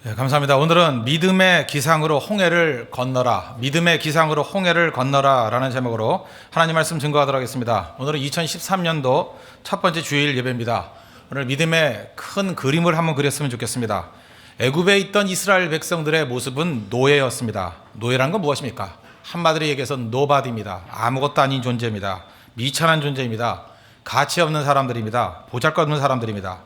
네, 감사합니다. 오늘은 믿음의 기상으로 홍해를 건너라, 믿음의 기상으로 홍해를 건너라 라는 제목으로 하나님 말씀 증거하도록 하겠습니다. 오늘은 2013년도 첫 번째 주일 예배입니다. 오늘 믿음의 큰 그림을 한번 그렸으면 좋겠습니다. 애굽에 있던 이스라엘 백성들의 모습은 노예였습니다. 노예란 건 무엇입니까? 한마디로 얘기해서 노바디입니다. 아무것도 아닌 존재입니다. 미천한 존재입니다. 가치 없는 사람들입니다. 보잘것없는 사람들입니다.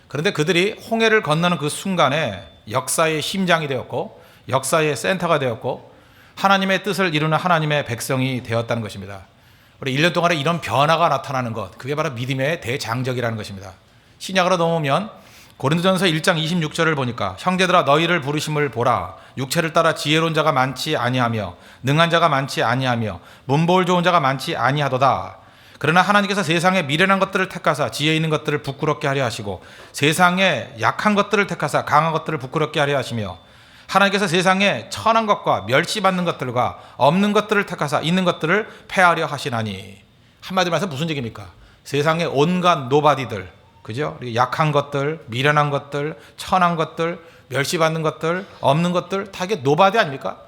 그런데 그들이 홍해를 건너는 그 순간에 역사의 심장이 되었고 역사의 센터가 되었고 하나님의 뜻을 이루는 하나님의 백성이 되었다는 것입니다. 우리 1년 동안에 이런 변화가 나타나는 것, 그게 바로 믿음의 대장적이라는 것입니다. 신약으로 넘어오면 고린도전서 1장 26절을 보니까 형제들아 너희를 부르심을 보라. 육체를 따라 지혜로운 자가 많지 아니하며 능한 자가 많지 아니하며 문보를 좋은 자가 많지 아니하도다. 그러나 하나님께서 세상에 미련한 것들을 택하사 지혜 있는 것들을 부끄럽게 하려 하시고 세상에 약한 것들을 택하사 강한 것들을 부끄럽게 하려 하시며 하나님께서 세상에 천한 것과 멸시받는 것들과 없는 것들을 택하사 있는 것들을 폐하려 하시나니. 한마디로 말해서 무슨 얘기입니까? 세상의 온갖 노바디들, 그죠? 약한 것들, 미련한 것들, 천한 것들, 멸시받는 것들, 없는 것들, 다 이게 노바디 아닙니까?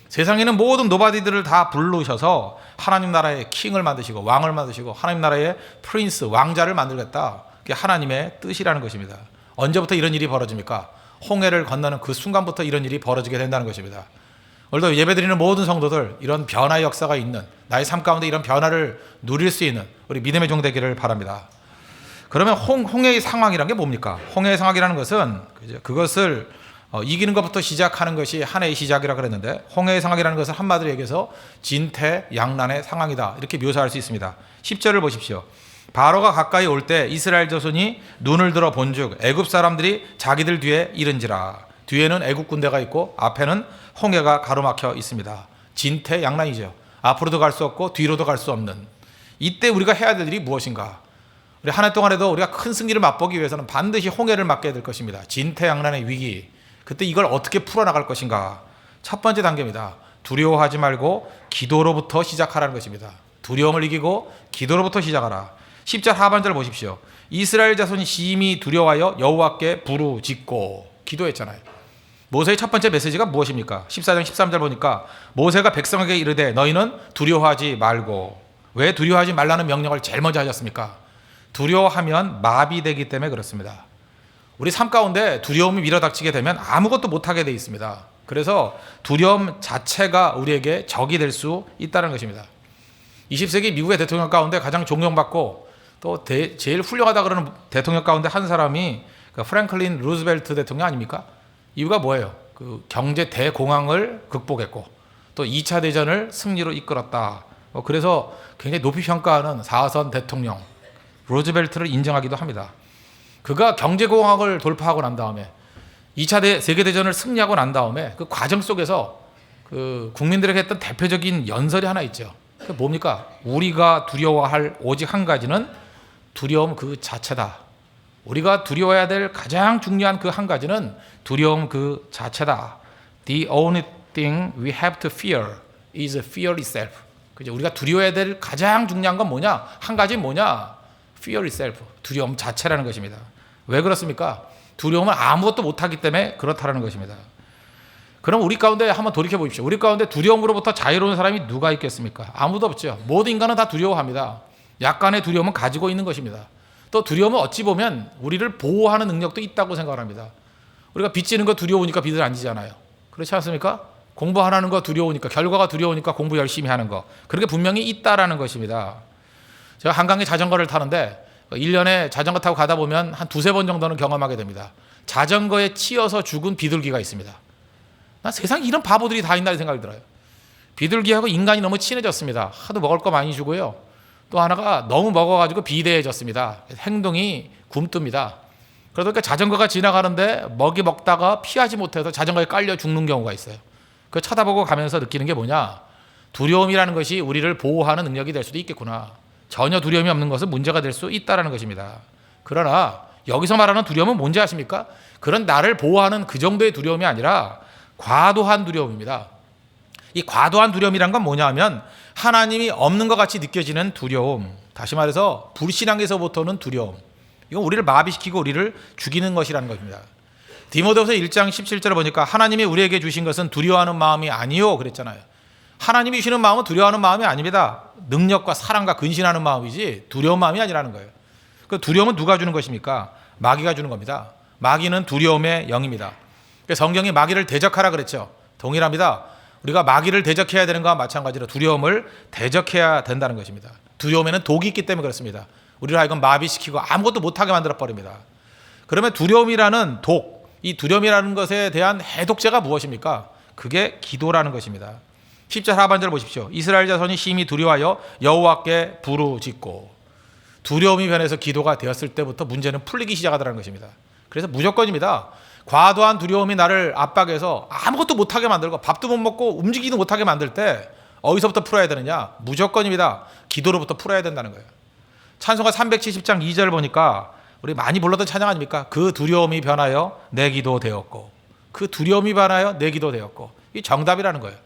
세상에는 모든 노바디들을 다 부르셔서 하나님 나라의 킹을 만드시고 왕을 만드시고 하나님 나라의 프린스, 왕자를 만들겠다. 그게 하나님의 뜻이라는 것입니다. 언제부터 이런 일이 벌어집니까? 홍해를 건너는 그 순간부터 이런 일이 벌어지게 된다는 것입니다. 오늘도 예배드리는 모든 성도들 이런 변화의 역사가 있는, 나의 삶 가운데 이런 변화를 누릴 수 있는 우리 믿음의 종 되기를 바랍니다. 그러면 홍해의 상황이라는 게 뭡니까? 홍해의 상황이라는 것은 그것을 이기는 것부터 시작하는 것이 한 해의 시작이라고 그랬는데, 홍해의 상황이라는 것은 한마디로 얘기해서 진퇴양난의 상황이다, 이렇게 묘사할 수 있습니다. 10절을 보십시오. 바로가 가까이 올 때 이스라엘 자손이 눈을 들어 본즉 애굽 사람들이 자기들 뒤에 이른지라. 뒤에는 애굽 군대가 있고 앞에는 홍해가 가로막혀 있습니다. 진퇴양난이죠. 앞으로도 갈 수 없고 뒤로도 갈 수 없는. 이때 우리가 해야 될 일이 무엇인가? 우리 한 해 동안에도 우리가 큰 승리를 맛보기 위해서는 반드시 홍해를 맞게 될 것입니다. 진퇴양난의 위기, 그때 이걸 어떻게 풀어나갈 것인가? 첫 번째 단계입니다. 두려워하지 말고 기도로부터 시작하라는 것입니다. 두려움을 이기고 기도로부터 시작하라. 10절 하반절 보십시오. 이스라엘 자손이 심히 두려워하여 여호와께 부르짖고 기도했잖아요. 모세의 첫 번째 메시지가 무엇입니까? 14장 13절 보니까 모세가 백성에게 이르되 너희는 두려워하지 말고. 왜 두려워하지 말라는 명령을 제일 먼저 하셨습니까? 두려워하면 마비되기 때문에 그렇습니다. 우리 삶 가운데 두려움이 밀어닥치게 되면 아무것도 못하게 되어 있습니다. 그래서 두려움 자체가 우리에게 적이 될 수 있다는 것입니다. 20세기 미국의 대통령 가운데 가장 존경받고 또 제일 훌륭하다 그러는 대통령 가운데 한 사람이 프랭클린 루즈벨트 대통령 아닙니까? 이유가 뭐예요? 그 경제 대공황을 극복했고 또 2차 대전을 승리로 이끌었다. 그래서 굉장히 높이 평가하는 4선 대통령 루즈벨트를 인정하기도 합니다. 그가 경제공황을 돌파하고 난 다음에 2차 세계대전을 승리하고 난 다음에 그 과정 속에서 그 국민들에게 했던 대표적인 연설이 하나 있죠. 그게 뭡니까? 우리가 두려워할 오직 한 가지는 두려움 그 자체다. 우리가 두려워해야 될 가장 중요한 그 한 가지는 두려움 그 자체다. The only thing we have to fear is fear itself. 그죠? 우리가 두려워해야 될 가장 중요한 건 뭐냐? 한 가지는 뭐냐? Fear itself. 두려움 자체라는 것입니다. 왜 그렇습니까? 두려움은 아무것도 못하기 때문에 그렇다는 것입니다. 그럼 우리 가운데 한번 돌이켜 보십시오. 우리 가운데 두려움으로부터 자유로운 사람이 누가 있겠습니까? 아무도 없죠. 모든 인간은 다 두려워합니다. 약간의 두려움은 가지고 있는 것입니다. 또 두려움은 어찌 보면 우리를 보호하는 능력도 있다고 생각합니다. 우리가 빚지는 거 두려우니까 빚을 안 지잖아요. 그렇지 않습니까? 공부하는 거 두려우니까, 결과가 두려우니까 공부 열심히 하는 거, 그렇게 분명히 있다라는 것입니다. 제가 한강에 자전거를 타는데 1년에 자전거 타고 가다 보면 한 두세 번 정도는 경험하게 됩니다. 자전거에 치여서 죽은 비둘기가 있습니다. 나 세상에 이런 바보들이 다 있나 생각이 들어요. 비둘기하고 인간이 너무 친해졌습니다. 하도 먹을 거 많이 주고요. 또 하나가 너무 먹어가지고 비대해졌습니다. 행동이 굼뜹니다. 그러니까 자전거가 지나가는데 먹이 먹다가 피하지 못해서 자전거에 깔려 죽는 경우가 있어요. 그 쳐다보고 가면서 느끼는 게 뭐냐? 두려움이라는 것이 우리를 보호하는 능력이 될 수도 있겠구나. 전혀 두려움이 없는 것은 문제가 될 수 있다는 것입니다. 그러나 여기서 말하는 두려움은 뭔지 아십니까? 그런 나를 보호하는 그 정도의 두려움이 아니라 과도한 두려움입니다. 이 과도한 두려움이란 건 뭐냐 하면 하나님이 없는 것 같이 느껴지는 두려움, 다시 말해서 불신앙에서부터는 두려움, 이건 우리를 마비시키고 우리를 죽이는 것이라는 것입니다. 디모데후서 1장 17절을 보니까 하나님이 우리에게 주신 것은 두려워하는 마음이 아니요 그랬잖아요. 하나님이 주시는 마음은 두려워하는 마음이 아닙니다. 능력과 사랑과 근신하는 마음이지 두려운 마음이 아니라는 거예요. 그 두려움은 누가 주는 것입니까? 마귀가 주는 겁니다. 마귀는 두려움의 영입니다. 성경이 마귀를 대적하라 그랬죠. 동일합니다. 우리가 마귀를 대적해야 되는 것과 마찬가지로 두려움을 대적해야 된다는 것입니다. 두려움에는 독이 있기 때문에 그렇습니다. 우리를 하여금 마비시키고 아무것도 못하게 만들어 버립니다. 그러면 두려움이라는 독, 이 두려움이라는 것에 대한 해독제가 무엇입니까? 그게 기도라는 것입니다. 10절 하반절 보십시오. 이스라엘 자손이 심히 두려워하여 여호와께 부르짖고. 두려움이 변해서 기도가 되었을 때부터 문제는 풀리기 시작하더라는 것입니다. 그래서 무조건입니다. 과도한 두려움이 나를 압박해서 아무것도 못하게 만들고 밥도 못 먹고 움직이지도 못하게 만들 때 어디서부터 풀어야 되느냐? 무조건입니다. 기도로부터 풀어야 된다는 거예요. 찬송가 370장 2절 보니까 우리 많이 불렀던 찬양 아닙니까? 그 두려움이 변하여 내 기도 되었고, 그 두려움이 변하여 내 기도 되었고. 이 정답이라는 거예요.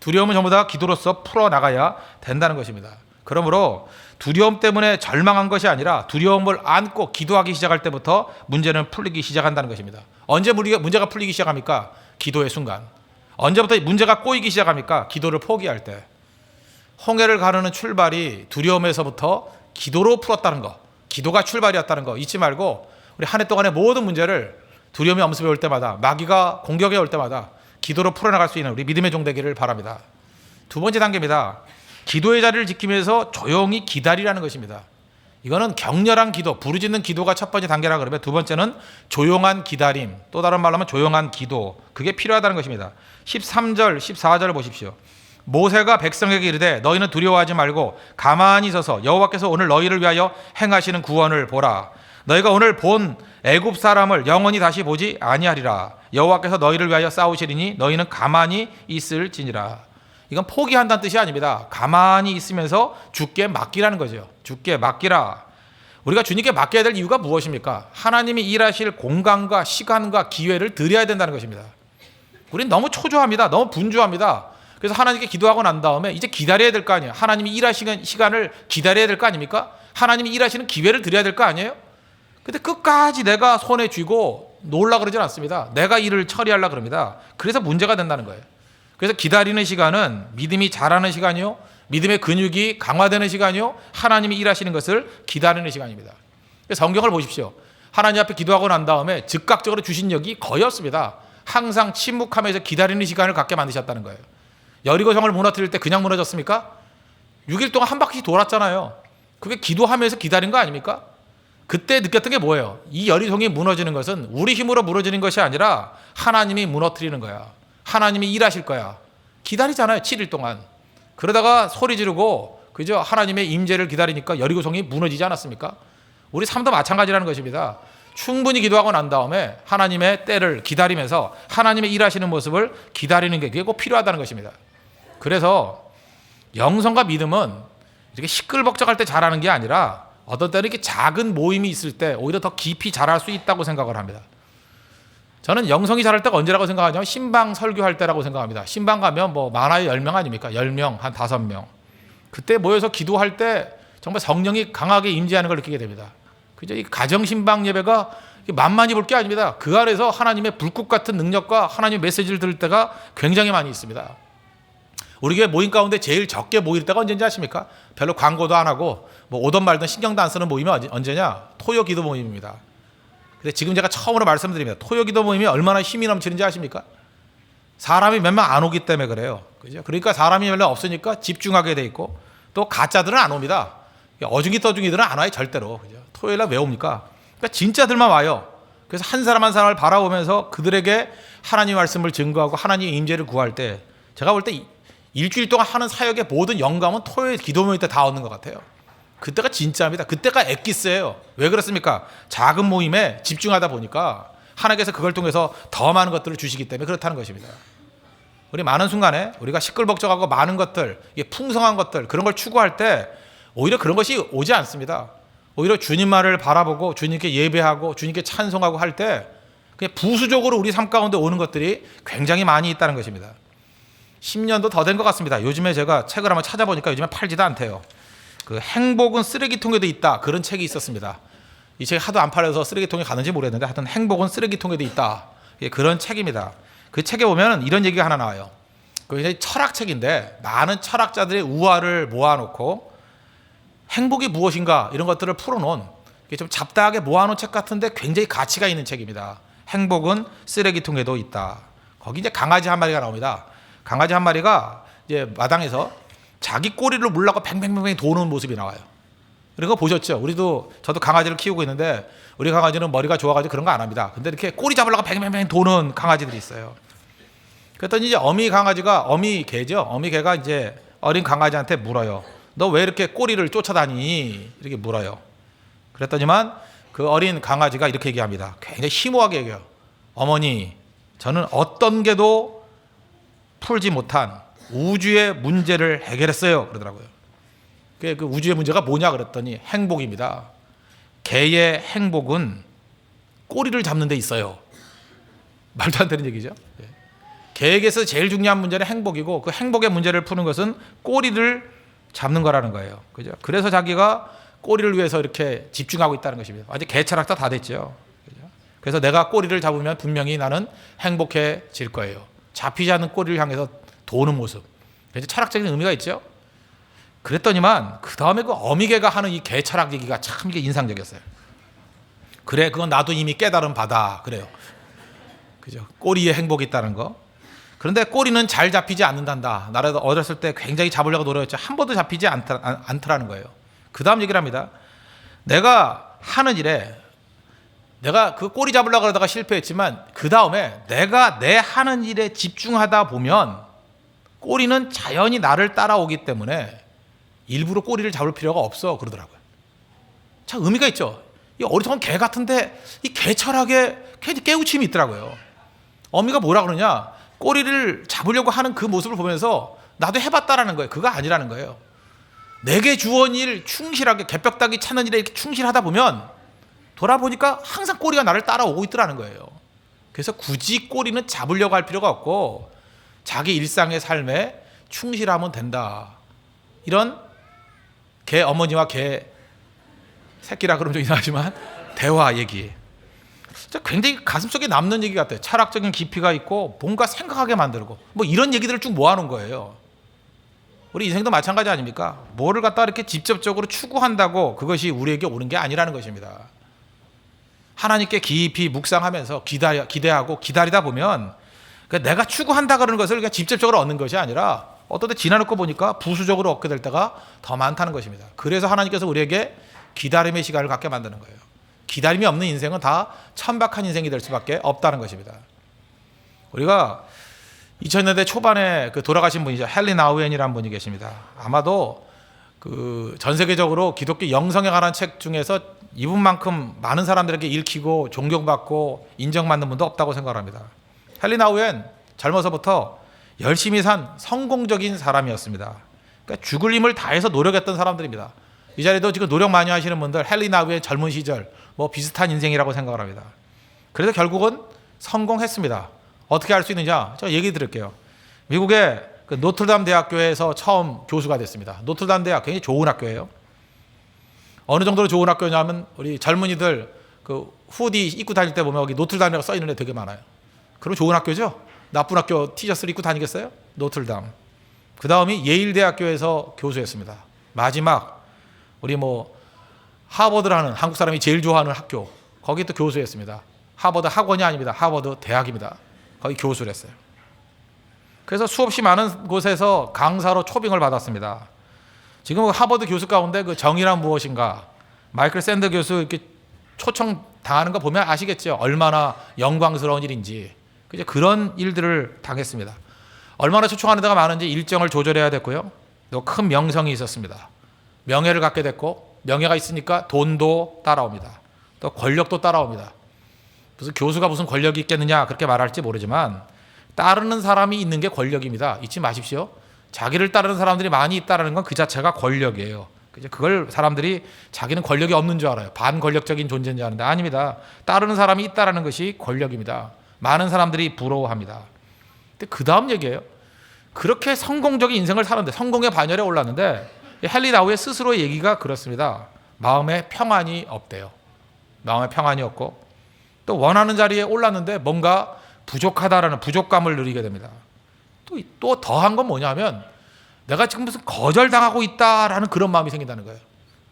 두려움은 전부 다 기도로서 풀어나가야 된다는 것입니다. 그러므로 두려움 때문에 절망한 것이 아니라 두려움을 안고 기도하기 시작할 때부터 문제는 풀리기 시작한다는 것입니다. 언제 문제가 풀리기 시작합니까? 기도의 순간. 언제부터 문제가 꼬이기 시작합니까? 기도를 포기할 때. 홍해를 가르는 출발이 두려움에서부터 기도로 풀었다는 거, 기도가 출발이었다는 거 잊지 말고 우리 한 해 동안의 모든 문제를 두려움이 엄습해 올 때마다, 마귀가 공격해 올 때마다 기도로 풀어나갈 수 있는 우리 믿음의 종 되기를 바랍니다. 두 번째 단계입니다. 기도의 자리를 지키면서 조용히 기다리라는 것입니다. 이거는 격렬한 기도, 부르짖는 기도가 첫 번째 단계라 그러면 두 번째는 조용한 기다림, 또 다른 말로 하면 조용한 기도, 그게 필요하다는 것입니다. 13절, 14절을 보십시오. 모세가 백성에게 이르되 너희는 두려워하지 말고 가만히 서서 여호와께서 오늘 너희를 위하여 행하시는 구원을 보라. 너희가 오늘 본 애굽 사람을 영원히 다시 보지 아니하리라. 여호와께서 너희를 위하여 싸우시리니 너희는 가만히 있을지니라. 이건 포기한다는 뜻이 아닙니다. 가만히 있으면서 주께 맡기라는 거죠. 주께 맡기라. 우리가 주님께 맡겨야 될 이유가 무엇입니까? 하나님이 일하실 공간과 시간과 기회를 드려야 된다는 것입니다. 우리는 너무 초조합니다. 너무 분주합니다. 그래서 하나님께 기도하고 난 다음에 이제 기다려야 될 거 아니에요. 하나님이 일하시는 시간을 기다려야 될 거 아닙니까? 하나님이 일하시는 기회를 드려야 될 거 아니에요? 근데 끝까지 내가 손에 쥐고 놀라 그러진 않습니다. 내가 일을 처리하려 그럽니다. 그래서 문제가 된다는 거예요. 그래서 기다리는 시간은 믿음이 자라는 시간이요, 믿음의 근육이 강화되는 시간이요, 하나님이 일하시는 것을 기다리는 시간입니다. 성경을 보십시오. 하나님 앞에 기도하고 난 다음에 즉각적으로 주신 역이 거의 없습니다. 항상 침묵하면서 기다리는 시간을 갖게 만드셨다는 거예요. 여리고성을 무너뜨릴 때 그냥 무너졌습니까? 6일 동안 한 바퀴 돌았잖아요. 그게 기도하면서 기다린 거 아닙니까? 그때 느꼈던 게 뭐예요? 이 여리고성이 무너지는 것은 우리 힘으로 무너지는 것이 아니라 하나님이 무너뜨리는 거야. 하나님이 일하실 거야. 기다리잖아요. 7일 동안. 그러다가 소리 지르고 그죠? 하나님의 임재를 기다리니까 여리고성이 무너지지 않았습니까? 우리 삶도 마찬가지라는 것입니다. 충분히 기도하고 난 다음에 하나님의 때를 기다리면서 하나님의 일하시는 모습을 기다리는 게 그게 꼭 필요하다는 것입니다. 그래서 영성과 믿음은 이렇게 시끌벅적할 때 자라는 게 아니라 어떤 때는 이렇게 작은 모임이 있을 때 오히려 더 깊이 자랄 수 있다고 생각을 합니다. 저는 영성이 자랄 때가 언제라고 생각하냐면 신방 설교할 때라고 생각합니다. 신방 가면 뭐 많아야 10명 아닙니까? 10명, 한 5명. 그때 모여서 기도할 때 정말 성령이 강하게 임재하는 걸 느끼게 됩니다. 그죠? 이 가정 신방 예배가 만만히 볼 게 아닙니다. 그 안에서 하나님의 불꽃 같은 능력과 하나님의 메시지를 들을 때가 굉장히 많이 있습니다. 우리 교회 모임 가운데 제일 적게 모일 때가 언제인지 아십니까? 별로 광고도 안 하고 뭐 오던 말던 신경도 안 쓰는 모임이 언제냐? 토요 기도 모임입니다. 근데 지금 제가 처음으로 말씀드립니다. 토요 기도 모임이 얼마나 힘이 넘치는지 아십니까? 사람이 몇 명 안 오기 때문에 그래요. 그죠? 그러니까 사람이 별로 없으니까 집중하게 돼 있고 또 가짜들은 안 옵니다. 어중이 떠중이들은 안 와요, 절대로. 그죠? 토요일날 왜 옵니까? 그러니까 진짜들만 와요. 그래서 한 사람 한 사람을 바라보면서 그들에게 하나님 말씀을 증거하고 하나님의 임재를 구할 때 제가 볼 때 일주일 동안 하는 사역의 모든 영감은 토요일 기도 모임 때 다 얻는 것 같아요. 그때가 진짜입니다. 그때가 엑기스예요. 왜 그렇습니까? 작은 모임에 집중하다 보니까 하나님께서 그걸 통해서 더 많은 것들을 주시기 때문에 그렇다는 것입니다. 우리 많은 순간에 우리가 시끌벅적하고 많은 것들, 풍성한 것들 그런 걸 추구할 때 오히려 그런 것이 오지 않습니다. 오히려 주님만을 바라보고 주님께 예배하고 주님께 찬송하고 할 때 그냥 부수적으로 우리 삶 가운데 오는 것들이 굉장히 많이 있다는 것입니다. 10년도 더 된 것 같습니다. 요즘에 제가 책을 한번 찾아보니까 요즘에 팔지도 않대요. 그 행복은 쓰레기통에도 있다, 그런 책이 있었습니다. 이 책이 하도 안 팔려서 쓰레기통에 가는지 모르겠는데 하여튼 행복은 쓰레기통에도 있다. 그런 책입니다. 그 책에 보면 이런 얘기가 하나 나와요. 그 굉장히 철학책인데 많은 철학자들의 우화를 모아놓고 행복이 무엇인가 이런 것들을 풀어놓은 좀 잡다하게 모아놓은 책 같은데 굉장히 가치가 있는 책입니다. 행복은 쓰레기통에도 있다. 거기 이제 강아지 한 마리가 나옵니다. 강아지 한 마리가 이제 마당에서 자기 꼬리를 물라고 뱅뱅뱅뱅 도는 모습이 나와요. 그거 보셨죠? 저도 강아지를 키우고 있는데 우리 강아지는 머리가 좋아가지고 그런 거 안 합니다. 근데 이렇게 꼬리 잡으려고 뱅뱅뱅 도는 강아지들이 있어요. 그랬더니 이제 어미 개가 이제 어린 강아지한테 물어요. 너 왜 이렇게 꼬리를 쫓아다니? 이렇게 물어요. 그랬더니만 그 어린 강아지가 이렇게 얘기합니다. 굉장히 심오하게 얘기해요. 어머니, 저는 어떤 게도 풀지 못한 우주의 문제를 해결했어요. 그러더라고요. 그 우주의 문제가 뭐냐 그랬더니 행복입니다. 개의 행복은 꼬리를 잡는 데 있어요. 말도 안 되는 얘기죠. 개에게서 제일 중요한 문제는 행복이고 그 행복의 문제를 푸는 것은 꼬리를 잡는 거라는 거예요. 그죠? 그래서 자기가 꼬리를 위해서 이렇게 집중하고 있다는 것입니다. 완전 개 철학자 다 됐죠. 그죠? 그래서 내가 꼬리를 잡으면 분명히 나는 행복해질 거예요. 잡히지 않는 꼬리를 향해서 도는 모습. 그래서 철학적인 의미가 있죠. 그랬더니만 그 다음에 그 어미개가 하는 이 개 철학 얘기가 참 이게 인상적이었어요. 그래, 그건 나도 이미 깨달은 바다. 그래요. 그죠? 꼬리에 행복이 있다는 거. 그런데 꼬리는 잘 잡히지 않는단다. 나라도 어렸을 때 굉장히 잡으려고 노력했죠. 한 번도 잡히지 않더라는 거예요. 그 다음 얘기를 합니다. 내가 하는 일에 내가 그 꼬리 잡으려고 그러다가 실패했지만 그 다음에 내가 내 하는 일에 집중하다 보면 꼬리는 자연히 나를 따라오기 때문에 일부러 꼬리를 잡을 필요가 없어 그러더라고요. 참 의미가 있죠. 이 어리석은 개 같은데 이 개 철학에 괜히 깨우침이 있더라고요. 어미가 뭐라 그러냐? 꼬리를 잡으려고 하는 그 모습을 보면서 나도 해봤다라는 거예요. 그거 아니라는 거예요. 내게 주어진 일 충실하게 개벽다기 찾는 일에 이렇게 충실하다 보면 돌아보니까 항상 꼬리가 나를 따라오고 있더라는 거예요. 그래서 굳이 꼬리는 잡으려고 할 필요가 없고 자기 일상의 삶에 충실하면 된다. 이런 개 어머니와 개 새끼라 그러면 좀 이상하지만 대화 얘기. 굉장히 가슴속에 남는 얘기 같아요. 철학적인 깊이가 있고 뭔가 생각하게 만들고 뭐 이런 얘기들을 쭉 모아놓은 거예요. 우리 인생도 마찬가지 아닙니까? 뭐를 갖다 이렇게 직접적으로 추구한다고 그것이 우리에게 오는 게 아니라는 것입니다. 하나님께 깊이 묵상하면서 기대하고 기다리다 보면 내가 추구한다 그러는 것을 그냥 직접적으로 얻는 것이 아니라 어떤 때 지나놓고 보니까 부수적으로 얻게 될 때가 더 많다는 것입니다. 그래서 하나님께서 우리에게 기다림의 시간을 갖게 만드는 거예요. 기다림이 없는 인생은 다 천박한 인생이 될 수밖에 없다는 것입니다. 우리가 2000년대 초반에 그 돌아가신 분이죠. 헨리 나우엔이라는 분이 계십니다. 아마도 그 전 세계적으로 기독교 영성에 관한 책 중에서 이분만큼 많은 사람들에게 읽히고 존경받고 인정받는 분도 없다고 생각합니다. 헨리 나우엔 젊어서부터 열심히 산 성공적인 사람이었습니다. 그러니까 죽을 힘을 다해서 노력했던 사람들입니다. 이 자리도 지금 노력 많이 하시는 분들 헨리 나우엔 젊은 시절 뭐 비슷한 인생이라고 생각을 합니다. 그래서 결국은 성공했습니다. 어떻게 할 수 있느냐? 제가 얘기 드릴게요. 미국의 그 노틀담 대학교에서 처음 교수가 됐습니다. 노틀담 대학 굉장히 좋은 학교예요. 어느 정도로 좋은 학교냐면 우리 젊은이들 그 후디 입고 다닐 때 보면 여기 노틀담이라고 써 있는 애 되게 많아요. 그럼 좋은 학교죠? 나쁜 학교 티셔츠를 입고 다니겠어요? 노틀담. 그 다음이 예일 대학교에서 교수였습니다. 마지막 우리 뭐 하버드라는 한국 사람이 제일 좋아하는 학교 거기 또 교수였습니다. 하버드 학원이 아닙니다. 하버드 대학입니다. 거기 교수를 했어요. 그래서 수없이 많은 곳에서 강사로 초빙을 받았습니다. 지금 하버드 교수 가운데 그 정의란 무엇인가 마이클 샌더 교수 이렇게 초청 당하는 거 보면 아시겠죠? 얼마나 영광스러운 일인지. 그죠? 그런 일들을 당했습니다. 얼마나 초청하는 데가 많은지 일정을 조절해야 됐고요. 또 큰 명성이 있었습니다. 명예를 갖게 됐고 명예가 있으니까 돈도 따라옵니다. 또 권력도 따라옵니다. 무슨 교수가 무슨 권력이 있겠느냐 그렇게 말할지 모르지만 따르는 사람이 있는 게 권력입니다. 잊지 마십시오. 자기를 따르는 사람들이 많이 있다는 건 그 자체가 권력이에요. 그걸 사람들이 자기는 권력이 없는 줄 알아요. 반권력적인 존재인 줄 아는데 아닙니다. 따르는 사람이 있다는 것이 권력입니다. 많은 사람들이 부러워합니다. 근데 그 다음 얘기예요. 그렇게 성공적인 인생을 사는데 성공의 반열에 올랐는데 헨리 나우의 스스로의 얘기가 그렇습니다. 마음에 평안이 없대요. 마음에 평안이 없고 또 원하는 자리에 올랐는데 뭔가 부족하다라는 부족감을 누리게 됩니다. 또 더한 건 뭐냐면 내가 지금 무슨 거절당하고 있다라는 그런 마음이 생긴다는 거예요.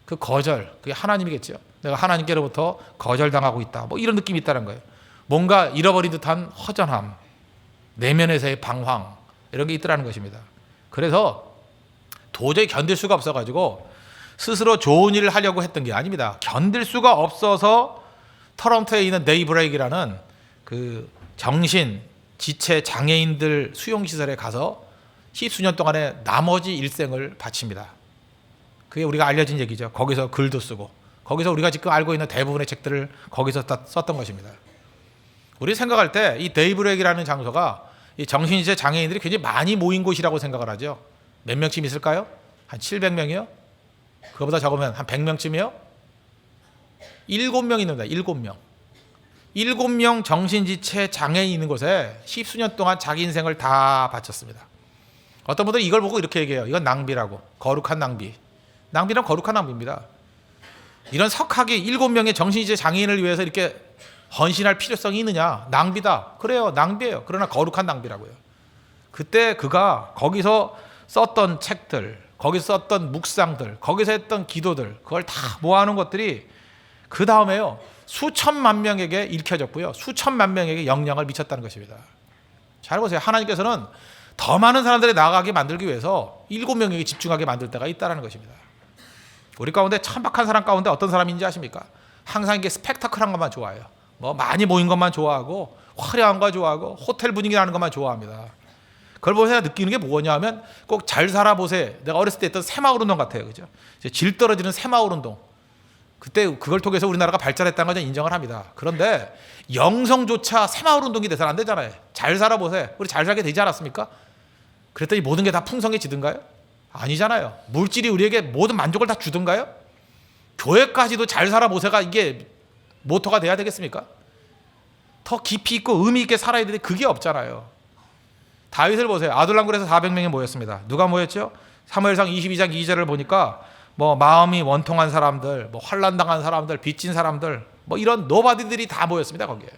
그 거절, 그게 하나님이겠죠. 내가 하나님께로부터 거절당하고 있다. 뭐 이런 느낌이 있다는 거예요. 뭔가 잃어버린 듯한 허전함, 내면에서의 방황 이런 게 있더라는 것입니다. 그래서 도저히 견딜 수가 없어가지고 스스로 좋은 일을 하려고 했던 게 아닙니다. 견딜 수가 없어서 토론토에 있는 데이브레이크라는 그 정신 지체 장애인들 수용시설에 가서 십수년 동안의 나머지 일생을 바칩니다. 그게 우리가 알려진 얘기죠. 거기서 글도 쓰고 거기서 우리가 지금 알고 있는 대부분의 책들을 거기서 다 썼던 것입니다. 우리 생각할 때 이 데이브레이크라는 장소가 이 정신지체 장애인들이 굉장히 많이 모인 곳이라고 생각을 하죠. 몇 명쯤 있을까요? 한 700명이요? 그거보다 적으면 한 100명쯤이요? 7명 있는다. 7명. 7명 정신지체 장애인이 있는 곳에 십수년 동안 자기 인생을 다 바쳤습니다. 어떤 분들은 이걸 보고 이렇게 얘기해요. 이건 낭비라고. 거룩한 낭비. 낭비란 거룩한 낭비입니다. 이런 석학이 7명의 정신지체 장애인을 위해서 이렇게 헌신할 필요성이 있느냐? 낭비다. 그래요. 낭비예요. 그러나 거룩한 낭비라고요. 그때 그가 거기서 썼던 책들, 거기서 썼던 묵상들, 거기서 했던 기도들, 그걸 다 모아놓은 것들이 그 다음에요. 수천만 명에게 읽혀졌고요. 수천만 명에게 영향을 미쳤다는 것입니다. 잘 보세요. 하나님께서는 더 많은 사람들이 나아가게 만들기 위해서 7명에게 집중하게 만들 때가 있다는 것입니다. 우리 가운데 천박한 사람 가운데 어떤 사람인지 아십니까? 항상 이게 스펙타클한 것만 좋아해요. 뭐 많이 모인 것만 좋아하고 화려한 거 좋아하고 호텔 분위기 나는 것만 좋아합니다. 그걸 보세요. 느끼는 게 뭐냐면 꼭 잘 살아보세요. 내가 어렸을 때 했던 새마을 운동 같아요. 그죠? 질 떨어지는 새마을 운동. 그때 그걸 통해서 우리나라가 발전했다는 걸 인정을 합니다. 그런데 영성조차 새마을 운동이 돼서는 안 되잖아요. 잘 살아보세요. 우리 잘 살게 되지 않았습니까? 그랬더니 모든 게 다 풍성해지든가요? 아니잖아요. 물질이 우리에게 모든 만족을 다 주든가요? 교회까지도 잘 살아보세요가 이게 모토가 돼야 되겠습니까? 더 깊이 있고 의미 있게 살아야 되는데 그게 없잖아요. 다윗을 보세요. 아둘람굴에서 400명이 모였습니다. 누가 모였죠? 사무엘상 22장 2절을 보니까 뭐 마음이 원통한 사람들, 뭐 환난 당한 사람들, 빚진 사람들, 뭐 이런 노바디들이 다 모였습니다. 거기에.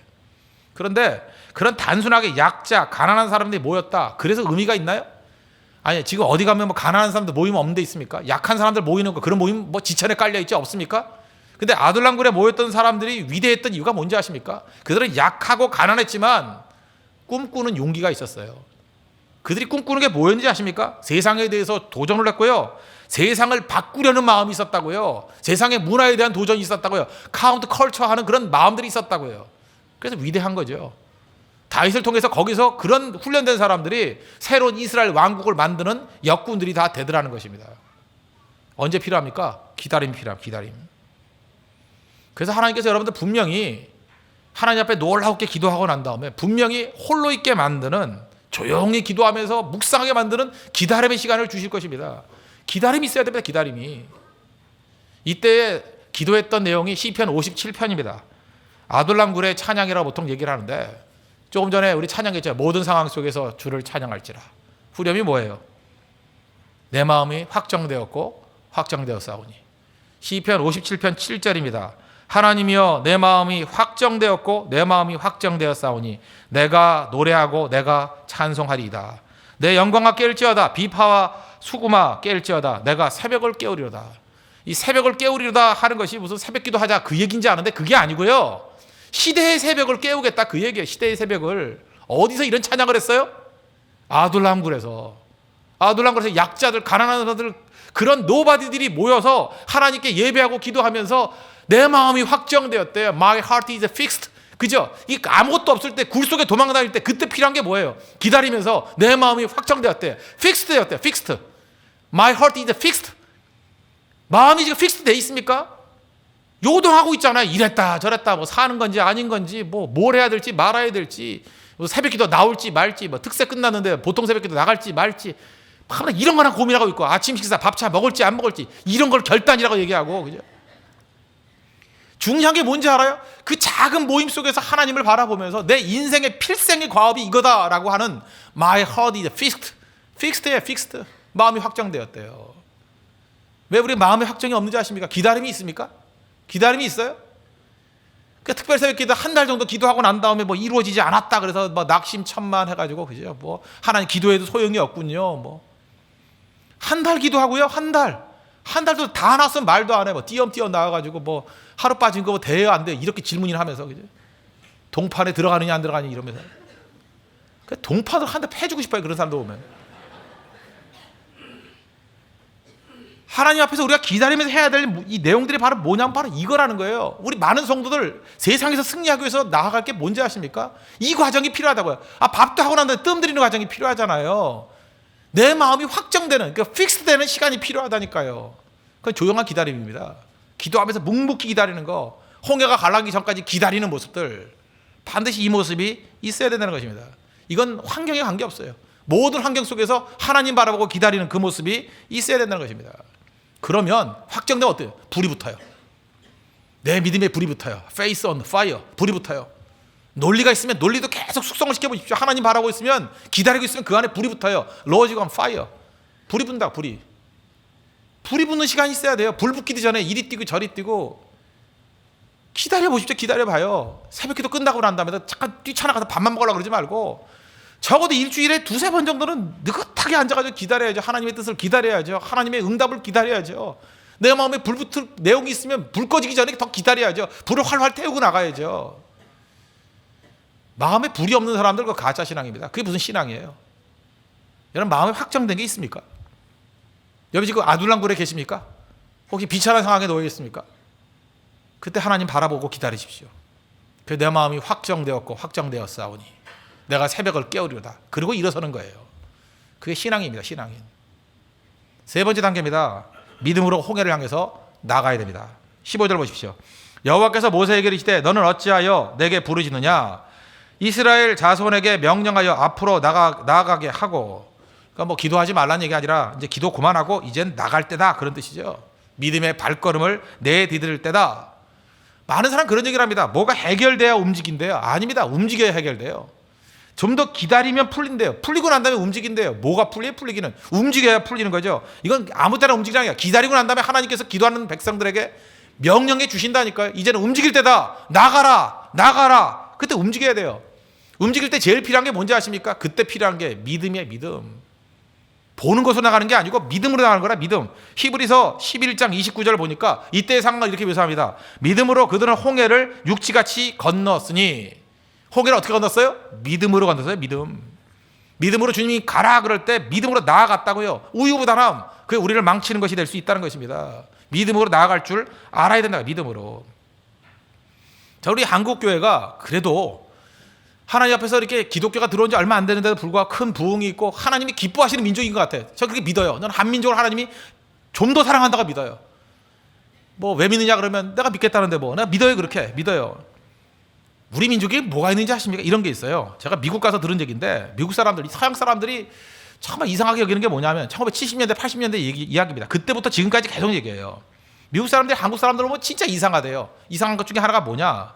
그런데 그런 단순하게 약자, 가난한 사람들이 모였다. 그래서 의미가 있나요? 아니, 지금 어디 가면 뭐 가난한 사람들 모임 없는 데 있습니까? 약한 사람들 모이는 거 그런 모임 뭐 지천에 깔려 있지 없습니까? 근데 아둘람굴에 모였던 사람들이 위대했던 이유가 뭔지 아십니까? 그들은 약하고 가난했지만 꿈꾸는 용기가 있었어요. 그들이 꿈꾸는 게 뭐였는지 아십니까? 세상에 대해서 도전을 했고요. 세상을 바꾸려는 마음이 있었다고요. 세상의 문화에 대한 도전이 있었다고요. 카운트 컬처 하는 그런 마음들이 있었다고요. 그래서 위대한 거죠. 다윗을 통해서 거기서 그런 훈련된 사람들이 새로운 이스라엘 왕국을 만드는 역군들이 다 되더라는 것입니다. 언제 필요합니까? 기다림이 필요합니다. 기다림. 그래서 하나님께서 여러분들 분명히 하나님 앞에 놀랍게 기도하고 난 다음에 분명히 홀로 있게 만드는, 조용히 기도하면서 묵상하게 만드는 기다림의 시간을 주실 것입니다. 기다림이 있어야 됩니다. 기다림이. 이때 기도했던 내용이 시편 57편입니다. 아둘람굴의 찬양이라고 보통 얘기를 하는데 조금 전에 우리 찬양했죠. 모든 상황 속에서 주를 찬양할지라. 후렴이 뭐예요? 내 마음이 확정되었고 확정되었사오니. 시편 57편 7절입니다. 하나님이여 내 마음이 확정되었고 내 마음이 확정되었사오니 내가 노래하고 내가 찬송하리이다. 내 영광아 깰지어다. 비파와 수구마 깰지어다. 내가 새벽을 깨우리로다. 이 새벽을 깨우리로다 하는 것이 무슨 새벽기도 하자 그 얘기인지 아는데 그게 아니고요. 시대의 새벽을 깨우겠다 그 얘기예요. 시대의 새벽을. 어디서 이런 찬양을 했어요? 아둘람굴에서. 아둘람굴에서 약자들, 가난한 사람들, 그런 노바디들이 모여서 하나님께 예배하고 기도하면서 내 마음이 확정되었대요. My heart is fixed. 그죠? 이 아무것도 없을 때 굴 속에 도망다닐 때 그때 필요한 게 뭐예요? 기다리면서 내 마음이 확정되었대요. fixed 되었대요. fixed. My heart is fixed. 마음이 지금 fixed 돼 있습니까? 요동하고 있잖아요. 이랬다 저랬다 뭐 사는 건지 아닌 건지 뭐 뭘 해야 될지 말아야 될지 뭐 새벽기도 나올지 말지 뭐 특세 끝났는데 보통 새벽기도 나갈지 말지 막 이런 거나 고민하고 있고 아침 식사 밥차 먹을지 안 먹을지 이런 걸 결단이라고 얘기하고 그죠? 중요한 게 뭔지 알아요? 그 작은 모임 속에서 하나님을 바라보면서 내 인생의 필생의 과업이 이거다라고 하는 My heart is fixed. fixed예요. fixed. 마음이 확정되었대요. 왜 우리 마음에 확정이 없는지 아십니까? 기다림이 있습니까? 기다림이 있어요? 그 특별 새벽 기도 한 달 정도 기도하고 난 다음에 뭐 이루어지지 않았다 그래서 뭐 낙심천만 해가지고 그죠? 뭐 하나님 기도해도 소용이 없군요. 뭐 한 달 기도하고요, 한 달도 다 나서 말도 안 해. 뭐 띄엄띄엄 나와가지고 뭐 하루 빠진 거 뭐 돼요 안 돼? 이렇게 질문을 하면서 그죠? 동판에 들어가느냐 안 들어가느냐 이러면서 그 동판을 한 대 패주고 싶어요. 그런 사람도 오면. 하나님 앞에서 우리가 기다리면서 해야 될 이 내용들이 바로 뭐냐면 바로 이거라는 거예요. 우리 많은 성도들 세상에서 승리하기 위해서 나아갈 게 뭔지 아십니까? 이 과정이 필요하다고요. 밥도 하고 난 다음에 뜸 들이는 과정이 필요하잖아요. 내 마음이 확정되는, 그러니까 픽스되는 시간이 필요하다니까요. 그건 조용한 기다림입니다. 기도하면서 묵묵히 기다리는 거, 홍해가 갈라지기 전까지 기다리는 모습들, 반드시 이 모습이 있어야 된다는 것입니다. 이건 환경에 관계없어요. 모든 환경 속에서 하나님 바라보고 기다리는 그 모습이 있어야 된다는 것입니다. 그러면 확정되면 어때요? 불이 붙어요. 내 믿음에 불이 붙어요. Face on fire, 불이 붙어요. 논리가 있으면 논리도 계속 숙성을 시켜보십시오. 하나님 바라고 있으면, 기다리고 있으면 그 안에 불이 붙어요. Lord's on fire, 불이 분다. 불이 붙는 시간이 있어야 돼요. 불 붙기도 전에 이리 뛰고 저리 뛰고 기다려보십시오. 기다려봐요. 새벽기도 끝나고 난 다음에 잠깐 뛰쳐나가서 밥만 먹으려고 그러지 말고 적어도 일주일에 두세 번 정도는 느긋하게 앉아가지고 기다려야죠. 하나님의 뜻을 기다려야죠. 하나님의 응답을 기다려야죠. 내 마음에 불 붙을 내용이 있으면 불 꺼지기 전에 더 기다려야죠. 불을 활활 태우고 나가야죠. 마음에 불이 없는 사람들 그거 가짜 신앙입니다. 그게 무슨 신앙이에요? 여러분 마음에 확정된 게 있습니까? 여러분 지금 아둘랑굴에 계십니까? 혹시 비참한 상황에 놓여 있습니까? 그때 하나님 바라보고 기다리십시오. 그 내 마음이 확정되었고 확정되었사오니 내가 새벽을 깨우리로다. 그리고 일어서는 거예요. 그게 신앙입니다. 신앙인. 세 번째 단계입니다. 믿음으로 홍해를 향해서 나가야 됩니다. 15절 보십시오. 여호와께서 모세에게 이르시되 너는 어찌하여 내게 부르짖느냐? 이스라엘 자손에게 명령하여 앞으로 나아가게 하고. 그러니까 뭐 기도하지 말라는 얘기가 아니라 이제 기도 그만하고 이젠 나갈 때다, 그런 뜻이죠. 믿음의 발걸음을 내디딜 때다. 많은 사람 그런 얘기를 합니다. 뭐가 해결돼야 움직인대요. 아닙니다. 움직여야 해결돼요. 좀 더 기다리면 풀린대요. 풀리고 난 다음에 움직인대요. 뭐가 풀리기는 움직여야 풀리는 거죠. 이건 아무 때나 움직이는 게 아니라 기다리고 난 다음에 하나님께서 기도하는 백성들에게 명령해 주신다니까요. 이제는 움직일 때다. 나가라. 그때 움직여야 돼요. 움직일 때 제일 필요한 게 뭔지 아십니까? 그때 필요한 게 믿음이에요. 믿음. 보는 것으로 나가는 게 아니고 믿음으로 나가는 거라. 믿음. 히브리서 11장 29절 보니까 이때의 상황을 이렇게 묘사합니다. 믿음으로 그들은 홍해를 육지같이 건넜으니. 홍해를 어떻게 건넜어요? 믿음으로 건넜어요. 믿음으로 주님이 가라 그럴 때 믿음으로 나아갔다고요. 우유부단함, 그게 우리를 망치는 것이 될 수 있다는 것입니다. 믿음으로 나아갈 줄 알아야 된다. 믿음으로. 자, 우리 한국교회가 그래도 하나님 앞에서 이렇게 기독교가 들어온 지 얼마 안 되는데도 불구하고 큰 부흥이 있고 하나님이 기뻐하시는 민족인 것 같아요. 저 그렇게 믿어요. 저는 한민족을 하나님이 좀 더 사랑한다고 믿어요. 뭐 왜 믿느냐 그러면 내가 믿겠다는데 뭐 내가 믿어요. 그렇게 믿어요. 우리 민족이 뭐가 있는지 아십니까? 이런 게 있어요. 제가 미국 가서 들은 얘기인데 미국 사람들이, 서양 사람들이 정말 이상하게 여기는 게 뭐냐면 1970년대 80년대 이야기입니다. 그때부터 지금까지 계속 얘기해요. 미국 사람들이 한국 사람들 보면 진짜 이상하대요. 이상한 것 중에 하나가 뭐냐,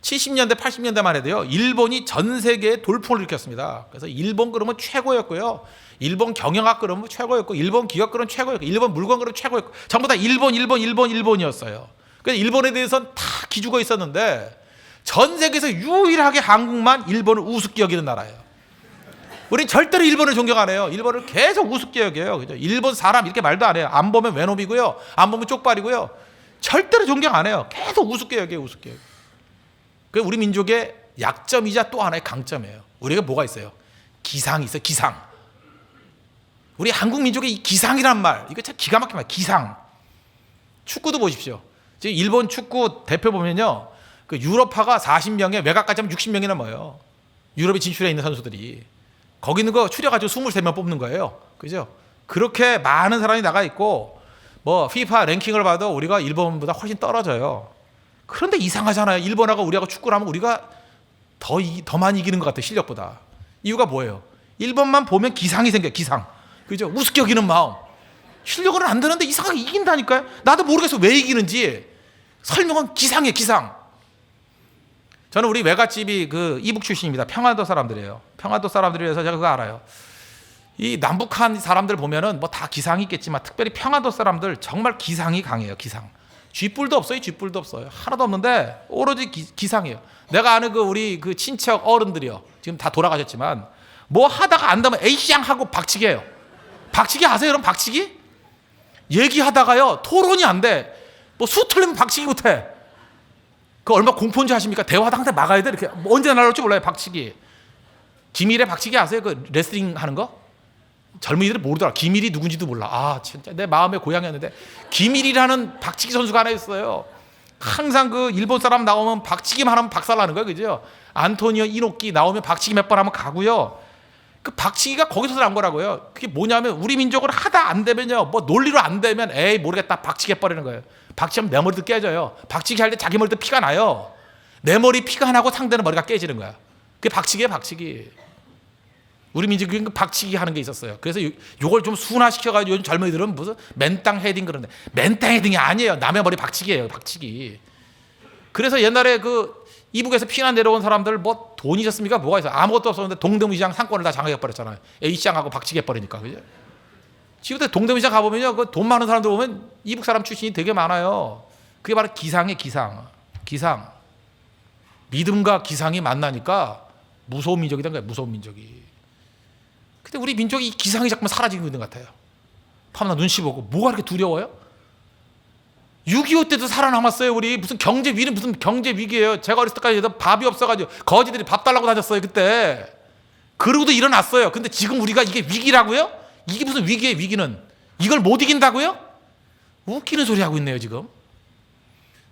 70년대 80년대만 해도요 일본이 전 세계에 돌풍을 일으켰습니다. 그래서 일본 그러면 최고였고요, 일본 경영학 그러면 최고였고, 일본 기업 그러면 최고였고, 일본 물건 그러면 최고였고, 전부 다 일본이었어요. 그래서 일본에 대해서는 다 기죽어 있었는데 전 세계에서 유일하게 한국만 일본을 우습게 여기는 나라예요. 우린 절대로 일본을 존경 안 해요. 일본을 계속 우습게 여겨요. 그죠? 일본 사람 이렇게 말도 안 해요. 안 보면 외놈이고요, 안 보면 쪽발이고요. 절대로 존경 안 해요. 계속 우습게 여겨요. 우습게. 그게 우리 민족의 약점이자 또 하나의 강점이에요. 우리가 뭐가 있어요? 기상이 있어요. 기상. 우리 한국 민족의 이 기상이란 말, 이거 참 기가 막힌 말. 기상. 축구도 보십시오. 지금 일본 축구 대표 보면요, 그 유럽파가 40명에 외곽까지 하면 60명이나 모여요. 유럽에 진출해 있는 선수들이. 거기 있는 거 추려가지고 23명 뽑는 거예요. 그죠? 그렇게 많은 사람이 나가 있고, 뭐 FIFA 랭킹을 봐도 우리가 일본보다 훨씬 떨어져요. 그런데 이상하잖아요. 일본하고 우리하고 축구를 하면 우리가 더 많이 이기는 것 같아요. 실력보다. 이유가 뭐예요? 일본만 보면 기상이 생겨요. 기상. 그죠? 우습게 여기는 마음. 실력은 안 되는데 이상하게 이긴다니까요. 나도 모르겠어 왜 이기는지. 설명은 기상이에요. 기상. 저는 우리 외갓집이 그 이북 출신입니다. 평안도 사람들이에요. 평안도 사람들이라서 제가 그거 알아요. 이 남북한 사람들 보면은 뭐 다 기상이 있겠지만 특별히 평안도 사람들 정말 기상이 강해요. 기상. 쥐뿔도 없어요. 쥐뿔도 없어요. 하나도 없는데 오로지 기상이에요. 내가 아는 우리 친척 어른들이요. 지금 다 돌아가셨지만 뭐 하다가 안 되면 에이쌍 하고 박치기 해요. 박치기 아세요, 여러분? 박치기? 얘기하다가요 토론이 안 돼. 뭐 수 틀리면 박치기 못해. 그 얼마 공포인지 아십니까? 대화도 항상 막아야 돼. 이렇게 언제 날아올지 몰라요. 박치기. 기밀의 박치기 아세요? 그 레슬링 하는 거? 젊은이들은 모르더라. 기밀이 누군지도 몰라. 아, 진짜 내 마음의 고향이었는데 기밀이라는 박치기 선수가 하나 있어요. 항상 그 일본 사람 나오면 박치기만 하면 박살나는 거예요, 그죠? 안토니오 이노키 나오면 박치기 몇 번 하면 가고요. 그 박치기가 거기서 난 거라고요. 그게 뭐냐면 우리 민족은 하다 안 되면요, 뭐 논리로 안 되면 에이 모르겠다 박치기 해버리는 거예요. 박치하면 내 머리도 깨져요. 박치기 할 때 자기 머리도 피가 나요. 내 머리 피가 나고 상대는 머리가 깨지는 거야. 그게 박치기예요, 박치기. 우리 민족이 박치기 하는 게 있었어요. 그래서 요걸 좀 순화시켜가지고 요즘 젊은이들은 무슨 맨땅 헤딩 그러는데 맨땅 헤딩이 아니에요. 남의 머리 박치기예요, 박치기. 그래서 옛날에 그 이북에서 피난 내려온 사람들 뭐 돈이 있었습니까? 뭐가 있어? 아무것도 없었는데 동대문시장 상권을 다 장악해버렸잖아요. A시장하고 박치기 해버리니까, 그죠? 지금 동대문시장 가보면요, 그 돈 많은 사람들 보면 이북 사람 출신이 되게 많아요. 그게 바로 기상이에요, 기상. 기상. 믿음과 기상이 만나니까 무서운 민족이 된 거예요, 무서운 민족이. 근데 우리 민족이 기상이 자꾸만 사라지고 있는 것 같아요. 파마나 눈치 보고 뭐가 그렇게 두려워요? 6.25 때도 살아남았어요. 우리 무슨 경제 위기는 무슨 경제 위기예요. 제가 어렸을 때까지 밥이 없어가지고 거지들이 밥 달라고 다녔어요 그때. 그러고도 일어났어요. 근데 지금 우리가 이게 위기라고요? 이게 무슨 위기예요, 위기는? 이걸 못 이긴다고요? 웃기는 소리 하고 있네요 지금.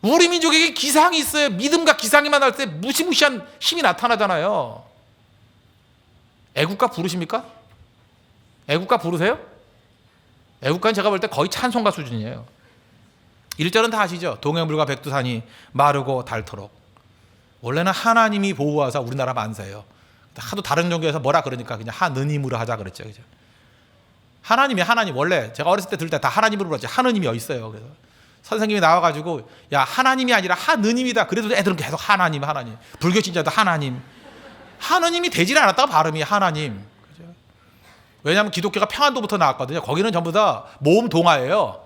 우리 민족에게 기상이 있어요. 믿음과 기상이 만날 때 무시무시한 힘이 나타나잖아요. 애국가 부르십니까? 애국가 부르세요? 애국가는 제가 볼 때 거의 찬송가 수준이에요. 1절은 다 아시죠? 동해물과 백두산이 마르고 닳도록. 원래는 하나님이 보호하사 우리나라 만세예요. 하도 다른 종교에서 뭐라 그러니까 그냥 하느님으로 하자 그랬죠. 그죠? 하나님 원래 제가 어렸을 때 들을 때 다 하나님으로 불렀죠. 하느님이 어디 있어요. 그래서 선생님이 나와가지고 야 하나님이 아니라 하느님이다. 그래도 애들은 계속 하나님. 불교 신자도 하나님. 하느님이 되질 않았다고 발음이 하나님. 그죠? 왜냐하면 기독교가 평안도부터 나왔거든요. 거기는 전부 다 모음 동화예요.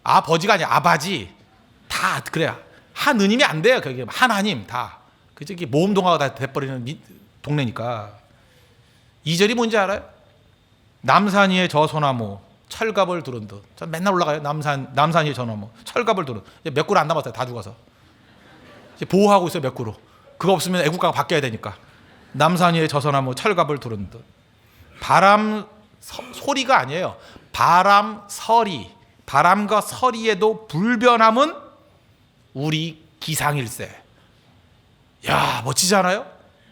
아버지가 아니야 아바지 다 그래야 하느님이 안 돼요. 거기 하나님 다. 그죠? 이게 모음 동화가 다 돼버리는 동네니까. 2절이 뭔지 알아요? 남산 위에 저 소나무 철갑을 두른 듯. 전 맨날 올라가요. 남산 위에 저 소나무 철갑을 두른. 몇 그루 안 남았어요. 다 죽어서. 이제 보호하고 있어요. 몇 그루. 그거 없으면 애국가가 바뀌어야 되니까. 남산 위에 저 소나무 철갑을 두른 듯. 바람 소리가 아니에요. 바람 서리. 바람과 서리에도 불변함은 우리 기상일세. 야 멋지지 않아요?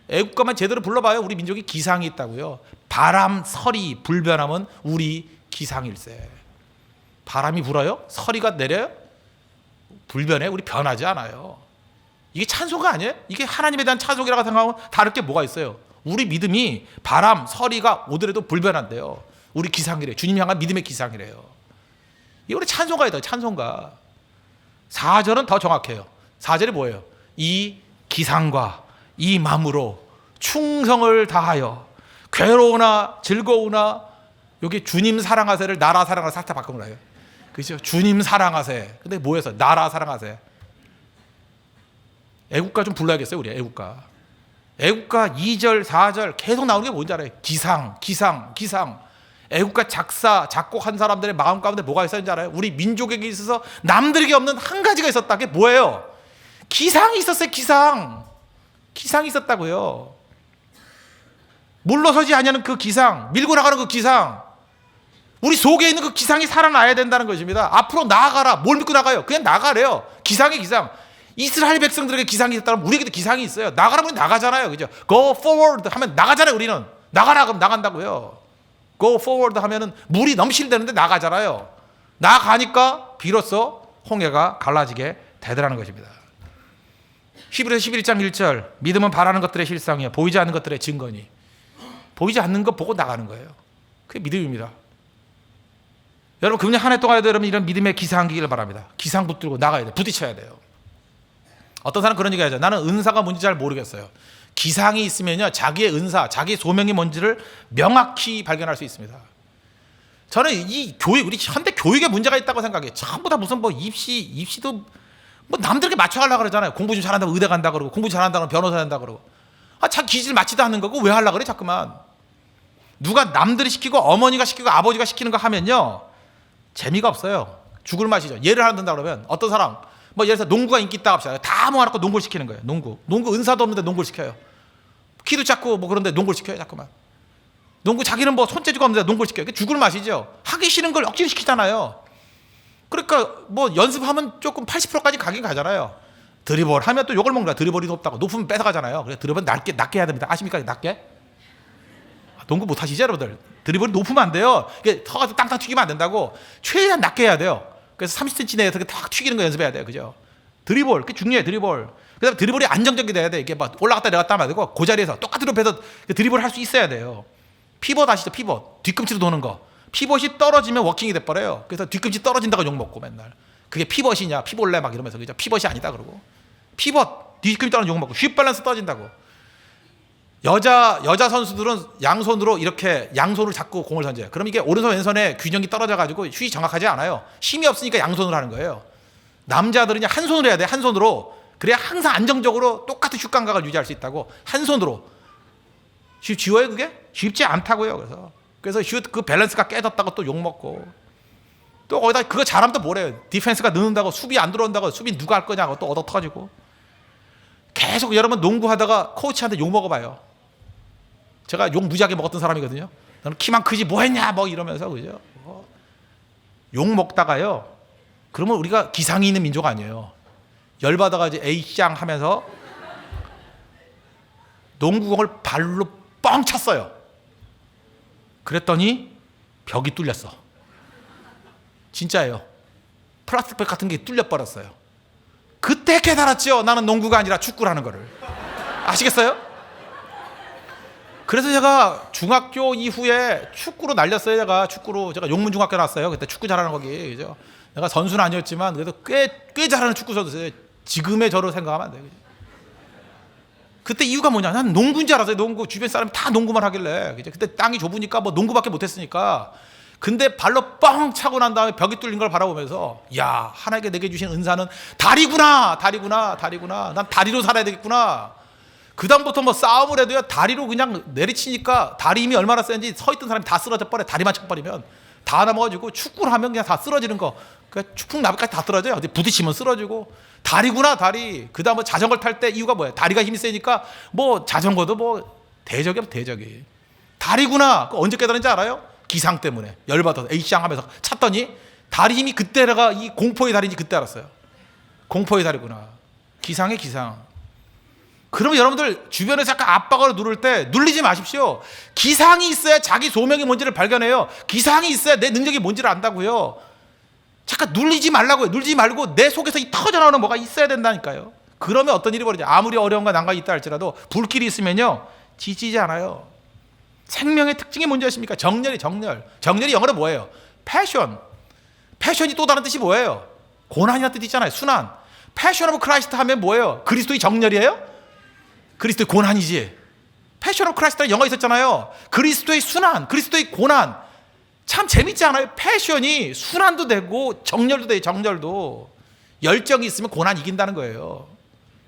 애국가만 제대로 불러봐요. 우리 민족이 기상이 있다고요. 바람, 서리, 불변함은 우리 기상일세. 바람이 불어요? 서리가 내려요? 불변해? 우리 변하지 않아요. 이게 찬송가 아니에요? 이게 하나님에 대한 찬송이라고 생각하면 다를 게 뭐가 있어요? 우리 믿음이 바람, 서리가 오더라도 불변한대요. 우리 기상이래요. 주님 향한 믿음의 기상이래요. 이게 우리 찬송가이다. 찬송가. 4절은 더 정확해요. 4절이 뭐예요? 이 기상과 이 마음으로 충성을 다하여 괴로우나 즐거우나 여기 주님 사랑하세를 나라 사랑하세 살짝 바꾼 거예요. 그렇죠? 주님 사랑하세. 근데 뭐해서 나라 사랑하세. 애국가 좀 불러야겠어요. 우리 애국가 2절 4절 계속 나오는 게 뭔지 알아요? 기상. 애국가 작곡한 사람들의 마음 가운데 뭐가 있었는지 알아요? 우리 민족에게 있어서 남들에게 없는 한 가지가 있었다. 그게 뭐예요? 기상이 있었어요. 기상이 있었다고요. 물러서지 아니하는 그 기상, 밀고 나가는 그 기상, 우리 속에 있는 그 기상이 살아나야 된다는 것입니다. 앞으로 나아가라. 뭘 믿고 나가요? 그냥 나가래요. 기상의 기상. 이스라엘 백성들에게 기상이 있다면 우리에게도 기상이 있어요. 나가라면 나가잖아요. 그죠? Go forward 하면 나가잖아요. 우리는 나가라 그럼 나간다고요. Go forward 하면은 물이 넘실대는데 나가잖아요. 나가니까 비로소 홍해가 갈라지게 되더라는 것입니다. 히브리서 11장 1절 믿음은 바라는 것들의 실상이요 보이지 않는 것들의 증거니. 보이지 않는 것 보고 나가는 거예요. 그게 믿음입니다. 여러분 금년 한 해 동안에도 여러분 이런 믿음의 기상기기를 바랍니다. 기상 붙들고 나가야 돼요. 부딪혀야 돼요. 어떤 사람 그런 얘기 하죠. 나는 은사가 뭔지 잘 모르겠어요. 기상이 있으면요 자기의 은사, 자기의 소명이 뭔지를 명확히 발견할 수 있습니다. 저는 이 교육, 우리 현대 교육에 문제가 있다고 생각해요. 전부 다 무슨 뭐 입시도 뭐 남들에게 맞춰가려고 그러잖아요. 공부 좀 잘한다고 의대 간다 그러고, 공부 잘한다고 변호사 된다 그러고. 자기 기질 맞지도 않는 거고 왜 하려고 그래 자꾸만. 누가 남들이 시키고 어머니가 시키고 아버지가 시키는 거 하면요 재미가 없어요. 죽을 맛이죠. 예를 하나 든다 그러면 어떤 사람 뭐 예를 들어서 농구가 인기 있다 합시다. 다 모아놓고 농구를 시키는 거예요. 농구 은사도 없는데 농구를 시켜요. 키도 작고 뭐 그런데 농구를 시켜요 자꾸만. 농구 자기는 뭐 손재주가 없는데 농구를 시켜요. 죽을 맛이죠. 하기 싫은 걸 억지로 시키잖아요. 그러니까 뭐 연습하면 조금 80%까지 가긴 가잖아요. 드리블 하면 또 욕을 먹는 거야. 드리블이 높다고. 높으면 뺏어가잖아요. 그래서 드리블은 낮게 해야 됩니다. 아십니까? 낮게? 농구 못 하시죠 여러분들? 드리블이 높으면 안 돼요. 이게 터가지고 땅땅 튀기면 안 된다고. 최대한 낮게 해야 돼요. 그래서 30cm 내에서 탁 튀기는 거 연습해야 돼요. 그죠? 드리블, 그게 중요해. 드리블. 그다음에 드리블이 안정적이 돼야 돼. 이게 막 올라갔다 내려갔다 하면 안 되고 그 자리에서 똑같은 높이에서 드리블을 할 수 있어야 돼요. 피벗 아시죠? 피벗. 뒤꿈치로 도는 거. 피벗이 떨어지면 워킹이 돼버려요. 그래서 뒤꿈치 떨어진다고 욕먹고 맨날. 그게 피벗이냐 피볼래 막 이러면서. 그죠? 피벗이 아니다 그러고. 피벗 뒤꿈치 떨어지면 욕먹고. 쉿 밸런스 떨어진다고. 여자 선수들은 양손으로 이렇게 양손을 잡고 공을 던져요. 그럼 이게 오른손 왼손의 균형이 떨어져가지고 슛이 정확하지 않아요. 힘이 없으니까 양손으로 하는 거예요. 남자들은 한 손으로 해야 돼. 한 손으로. 그래야 항상 안정적으로 똑같은 슛 감각을 유지할 수 있다고. 한 손으로. 쉬워요 그게? 쉽지 않다고요. 그래서 슛 그 밸런스가 깨졌다고 또 욕먹고. 또 거기다 그거 잘하면 또 뭐래요. 디펜스가 느는다고 수비 안 들어온다고. 수비 누가 할 거냐고 또 얻어 터지고. 계속 여러분 농구하다가 코치한테 욕 먹어봐요. 제가 욕 무지하게 먹었던 사람이거든요. 너는 키만 크지 뭐 했냐 뭐 이러면서. 그죠? 욕 먹다가요. 그러면 우리가 기상이 있는 민족 아니에요. 열받아가 이제 에이쌍 하면서 농구공을 발로 뻥 찼어요. 그랬더니 벽이 뚫렸어. 진짜예요. 플라스틱 벽 같은 게 뚫려 버렸어요. 그때 깨달았죠. 나는 농구가 아니라 축구라는 거를. 아시겠어요? 그래서 제가 중학교 이후에 축구로 날렸어요. 제가 용문중학교 나왔어요. 그때 축구 잘하는 거기. 그죠? 내가 선수는 아니었지만 그래도 꽤 잘하는 축구 선수였어요. 지금의 저를 생각하면 안 돼요. 그때 이유가 뭐냐? 난 농구인 줄 알았어요. 농구. 주변 사람이 다 농구만 하길래. 그죠? 그때 땅이 좁으니까 뭐 농구밖에 못했으니까. 근데 발로 뻥 차고 난 다음에 벽이 뚫린 걸 바라보면서 야, 하나님께 내게 주신 은사는 다리구나. 난 다리로 살아야 되겠구나. 그 다음부터 뭐 싸움을 해도요, 다리로 그냥 내리치니까 다리 힘이 얼마나 세는지 서 있던 사람이 다 쓰러져 버려. 다리만 쳐버리면 다 넘어가지고. 축구를 하면 그냥 다 쓰러지는 거. 그러니까 축풍나비까지 다 쓰러져요. 어디 부딪히면 쓰러지고. 다리구나, 다리. 그 다음 뭐 자전거를 탈 때 이유가 뭐예요? 다리가 힘이 세니까 뭐 자전거도 뭐 대적이. 다리구나. 그거 언제 깨달은지 알아요? 기상 때문에 열받아서 에이쌍 하면서 찼더니 다리 힘이 그때가 이 공포의 다리인지 그때 알았어요. 공포의 다리구나. 기상의 기상. 그러면 여러분들 주변에서 약간 압박을 누를 때 눌리지 마십시오. 기상이 있어야 자기 소명이 뭔지를 발견해요. 기상이 있어야 내 능력이 뭔지를 안다고요. 잠깐 눌리지 말라고요. 눌리지 말고 내 속에서 이 터져나오는 뭐가 있어야 된다니까요. 그러면 어떤 일이 벌어져? 아무리 어려움과 난관이 있다 할지라도 불길이 있으면요 지치지 않아요. 생명의 특징이 뭔지 아십니까? 정렬이 영어로 뭐예요? 패션이 또 다른 뜻이 뭐예요? 고난이라는 뜻이 있잖아요. 순환. 패션 오브 크라이스트 하면 뭐예요? 그리스도의 정렬이에요? 그리스도의 고난이지. 패션 오브 크라이스트라는 영어 있었잖아요. 그리스도의 순환, 그리스도의 고난. 참 재밌지 않아요? 패션이 순환도 되고 정렬도 돼요. 정렬도. 열정이 있으면 고난 이긴다는 거예요.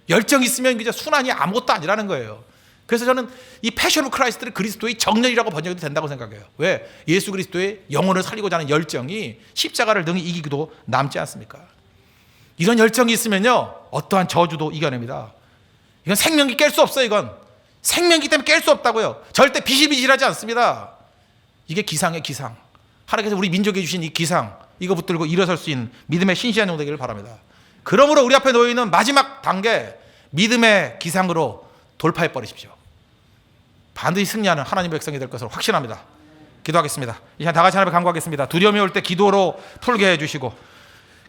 열정이 있으면 이제 순환이 아무것도 아니라는 거예요. 그래서 저는 이 패션 오브 크라이스트를 그리스도의 정렬이라고 번역해도 된다고 생각해요. 왜? 예수 그리스도의 영혼을 살리고자 하는 열정이 십자가를 등히 이기기도 남지 않습니까? 이런 열정이 있으면요 어떠한 저주도 이겨냅니다. 이건 생명기 깰 수 없어요. 이건 생명기 때문에 깰 수 없다고요. 절대 비실비실하지 않습니다. 이게 기상의 기상. 하나님께서 우리 민족에 주신 이 기상, 이거 붙들고 일어설 수 있는 믿음의 신실한 종 되기를 바랍니다. 그러므로 우리 앞에 놓여 있는 마지막 단계, 믿음의 기상으로 돌파해 버리십시오. 반드시 승리하는 하나님의 백성이 될 것을 확신합니다. 기도하겠습니다. 이 시간 다 같이 하나님께 간구하겠습니다. 두려움이 올 때 기도로 풀게 해주시고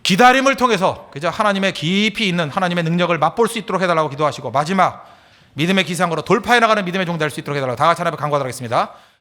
기다림을 통해서 그저 하나님의 깊이 있는 하나님의 능력을 맛볼 수 있도록 해달라고 기도하시고 마지막 믿음의 기상으로 돌파해 나가는 믿음의 종 될 수 있도록 해달라고 다 같이 하나님께 간구하도록 하겠습니다.